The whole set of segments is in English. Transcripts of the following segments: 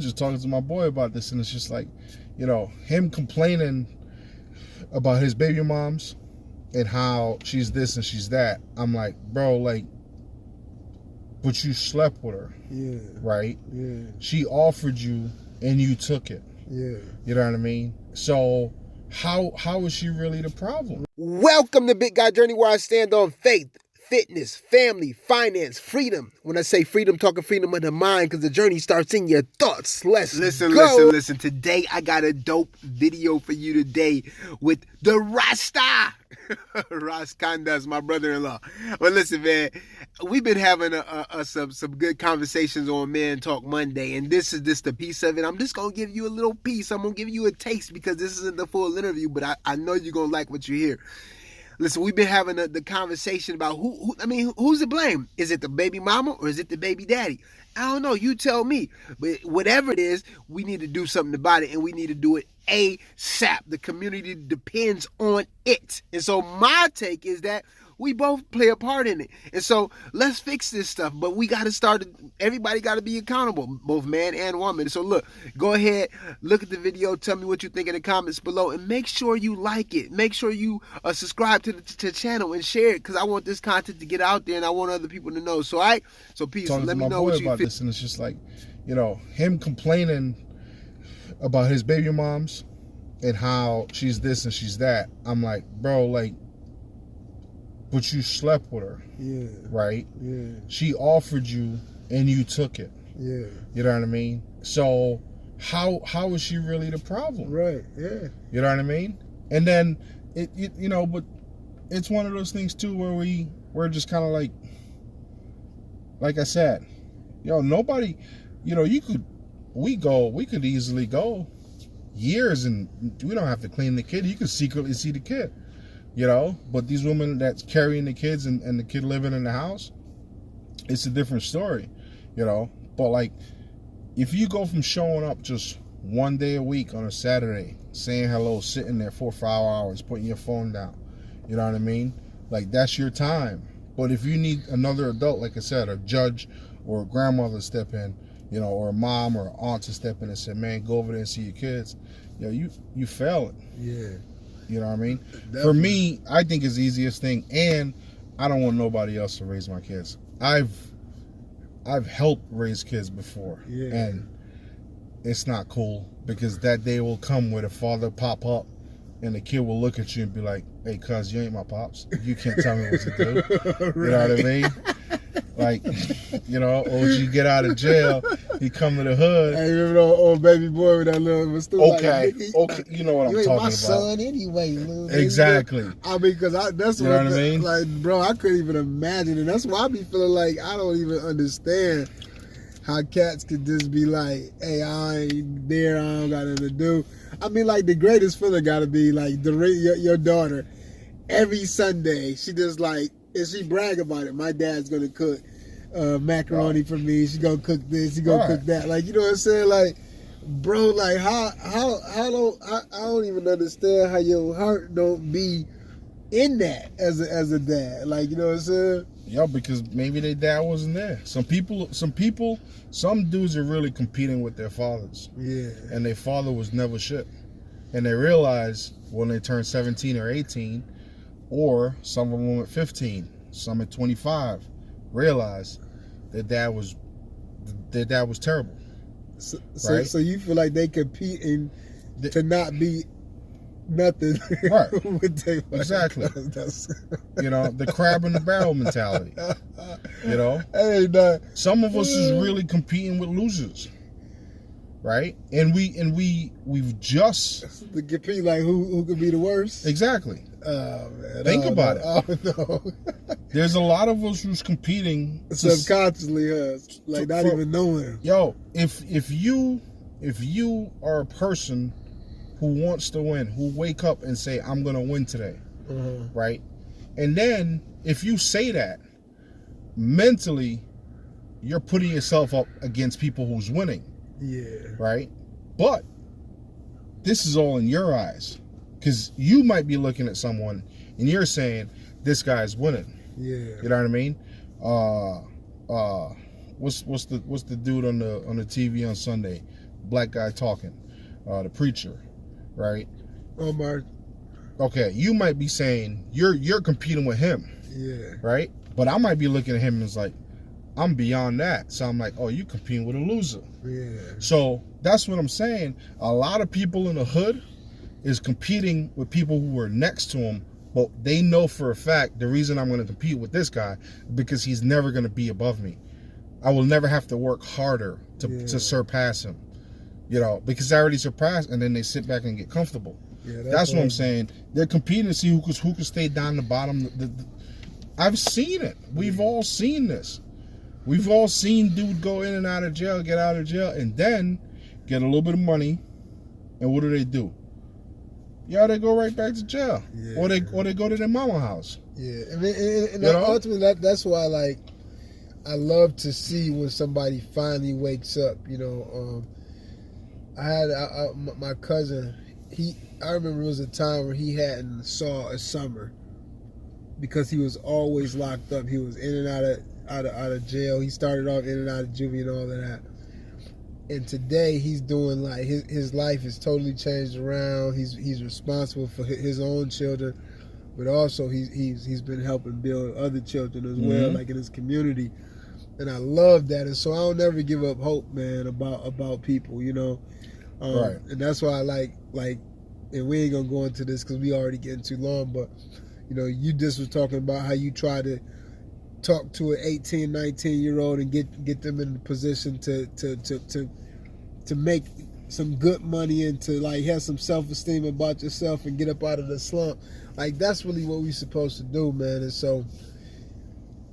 Just talking to my boy about this, and it's just like, him complaining about his baby moms and how she's this and she's that. I'm like, bro, like, but you slept with her. Yeah. Right? Yeah. She offered you and you took it. Yeah. You know what I mean? So how is she really the problem? Welcome to Big Guy Journey, where I stand on faith, fitness, family, finance, freedom. When I say freedom, talking freedom of the mind, because the journey starts in your thoughts. Listen. Today I got a dope video for you today with the Rasta. Ras Kandaz, my brother-in-law. Well, listen, man, we've been having some good conversations on Man Talk Monday, and this is just a piece of it. I'm just going to give you a little piece. I'm going to give you a taste because this isn't the full interview, but I know you're going to like what you hear. Listen, we've been having the conversation about who's to blame? Is it the baby mama or is it the baby daddy? I don't know. You tell me. But whatever it is, we need to do something about it, and we need to do it ASAP. The community depends on it. And so my take is that we both play a part in it. And so let's fix this stuff. But we got to start. Everybody got to be accountable, both man and woman. So look, go ahead, look at the video. Tell me what you think in the comments below. And make sure you like it. Make sure you subscribe to the channel and share it, because I want this content to get out there and I want other people to know. So, all right? So peace. Let me know what you about feel. This, and it's just like, him complaining about his baby moms and how she's this and she's that. I'm like, bro, like, but you slept with her. Yeah. Right? Yeah. She offered you and you took it. Yeah. You know what I mean? So how is she really the problem? Right. Yeah. You know what I mean? And then but it's one of those things too where we're just kind of like I said, nobody, we could easily go years and we don't have to clean the kid. You could secretly see the kid. But these women that's carrying the kids and the kid living in the house, it's a different story, But like, if you go from showing up just one day a week on a Saturday, saying hello, sitting there 4 or 5 hours, putting your phone down, you know what I mean? Like, that's your time. But if you need another adult, like I said, a judge or a grandmother to step in, or a mom or an aunt to step in and say, man, go over there and see your kids, you failing. Yeah. You know what I mean? Definitely. For me, I think it's the easiest thing, and I don't want nobody else to raise my kids. I've helped raise kids before, and it's not cool, because that day will come where the father pop up and the kid will look at you and be like, hey, cuz, you ain't my pops. You can't tell me what to do. Right. You know what I mean? Like, or you get out of jail, you come to the hood. I remember the old baby boy with that little okay, you know what I'm talking about. You ain't my son anyway, little exactly. Baby. I mean, because that's what I mean. Like, bro, I couldn't even imagine, and that's why I be feeling like I don't even understand how cats could just be like, hey, I ain't there, I don't got nothing to do. I mean, like, the greatest feeling got to be like your daughter. Every Sunday, she just like, and she brag about it. My dad's gonna cook macaroni for me. She gonna cook this. She gonna cook that. Like, you know what I'm saying? Like, bro, like how I don't even understand how your heart don't be in that as a dad. Like, you know what I'm saying? Yeah, because maybe their dad wasn't there. Some dudes are really competing with their fathers. Yeah. And their father was never shit. And they realize when they turn 17 or 18, or some of them at 15, some at 25, realize their dad was terrible. Right? So you feel like they competing to not be nothing. Right. With their exactly. The crab in the barrel mentality. Hey, some of us is really competing with losers. Right? And we've just to compete, like who could be the worst. Exactly. Oh, man. Think about it. Oh, no. There's a lot of us who's competing subconsciously, not even knowing. Yo, if you are a person who wants to win, who wake up and say, I'm gonna win today, right? And then if you say that, mentally, you're putting yourself up against people who's winning. Yeah. Right? But this is all in your eyes. Because you might be looking at someone and you're saying, this guy's winning. Yeah. You know what I mean? What's the dude on the TV on Sunday? black guy talking, the preacher, right? Omar. Okay, you might be saying you're competing with him, Yeah. right? But I might be looking at him as like, I'm beyond that. So I'm like, oh, you competing with a loser. Yeah. So that's what I'm saying. A lot of people in the hood is competing with people who are next to him, but they know for a fact the reason I'm going to compete with this guy because he's never going to be above me. I will never have to work harder to surpass him, because I already surpassed, and then they sit back and get comfortable. Yeah, that's what I'm saying. They're competing to see who can stay down the bottom. I've seen it. We've all seen this. We've all seen dude go in and out of jail, get out of jail, and then get a little bit of money. And what do? Yeah, they go right back to jail, or they go to their mama house. Yeah, I mean, and ultimately that's why I love to see when somebody finally wakes up. I had my cousin. I remember it was a time where he hadn't saw a summer because he was always locked up. He was in and out of jail. He started off in and out of juvie and all of that. And today he's doing like his life is totally changed around. He's responsible for his own children, but also he's been helping build other children as well, like in his community. And I love that. And so I don't never give up hope, man, about people, Right. And that's why I like, and we ain't gonna go into this because we already getting too long, but you just was talking about how you try to talk to an 18, 19-year-old and get them in the position to make some good money and to like have some self-esteem about yourself and get up out of the slump. Like that's really what we supposed to do, man. And so,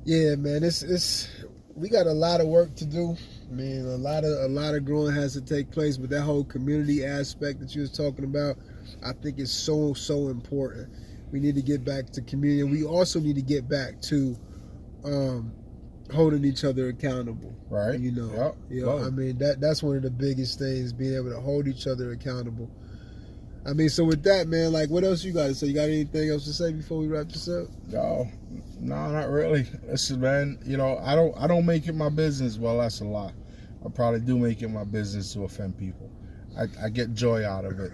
yeah, man, it's we got a lot of work to do. I mean, a lot of growing has to take place, but that whole community aspect that you was talking about, I think is so important. We need to get back to community. We also need to get back to holding each other accountable. Right. Yep. I mean, that's one of the biggest things, being able to hold each other accountable. I mean, so with that, man, like, what else you got to say? You got anything else to say before we wrap this up? No, not really. Listen, man, I don't make it my business. Well, that's a lie. I probably do make it my business to offend people. I get joy out of it,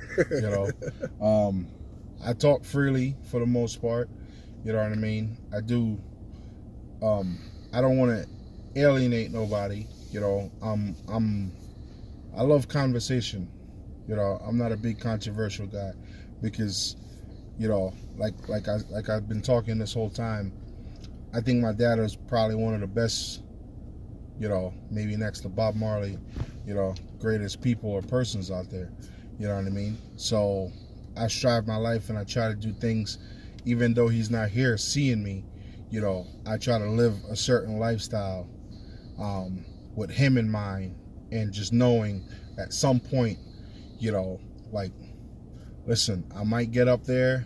I talk freely for the most part. You know what I mean? I do. I don't want to alienate nobody. I love conversation. I'm not a big controversial guy because, like I've been talking this whole time. I think my dad is probably one of the best, maybe next to Bob Marley, greatest people or persons out there. You know what I mean? So I strive my life and I try to do things, even though he's not here seeing me. I try to live a certain lifestyle with him in mind, and just knowing at some point, like, listen, I might get up there,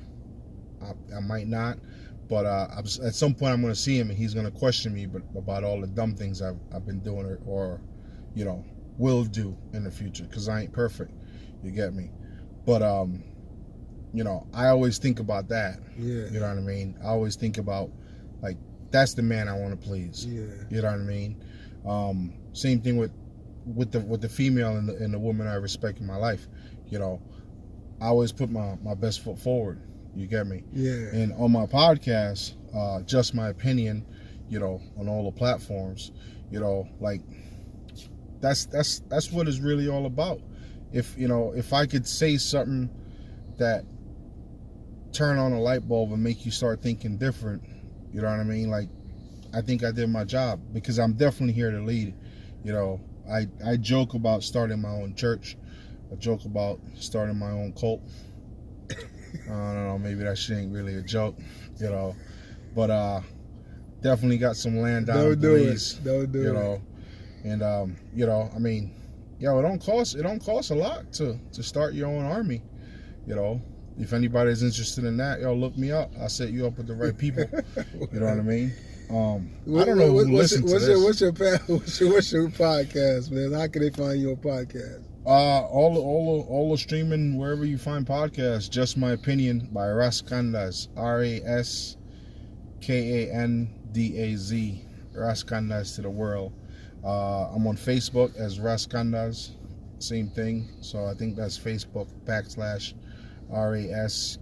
I might not, but at some point I'm going to see him and he's going to question me about all the dumb things I've been doing or will do in the future, because I ain't perfect, you get me? But I always think about that. Yeah. You know what I mean? I always think about, like, that's the man I want to please. Yeah. You know what I mean? Same thing with the female and the woman I respect in my life. I always put my best foot forward. You get me? Yeah. And on my podcast, Just My Opinion, on all the platforms, like, that's what it's really all about. If I could say something that turn on a light bulb and make you start thinking different, you know what I mean? Like, I think I did my job, because I'm definitely here to lead. I joke about starting my own church. I joke about starting my own cult. I don't know, maybe that shit ain't really a joke, but definitely got some land down in Belize. Don't do it. And I mean, it don't cost a lot to start your own army. If anybody's interested in that, look me up. I'll set you up with the right people. You know what I mean? I don't know who listens to this. What's your podcast, man? How can they find your podcast? All the streaming wherever you find podcasts. Just My Opinion by Ras Kandaz. RASKANDAZ. Ras Kandaz to the world. I'm on Facebook as Ras Kandaz. same thing. So I think that's Facebook /RASKANDAZ.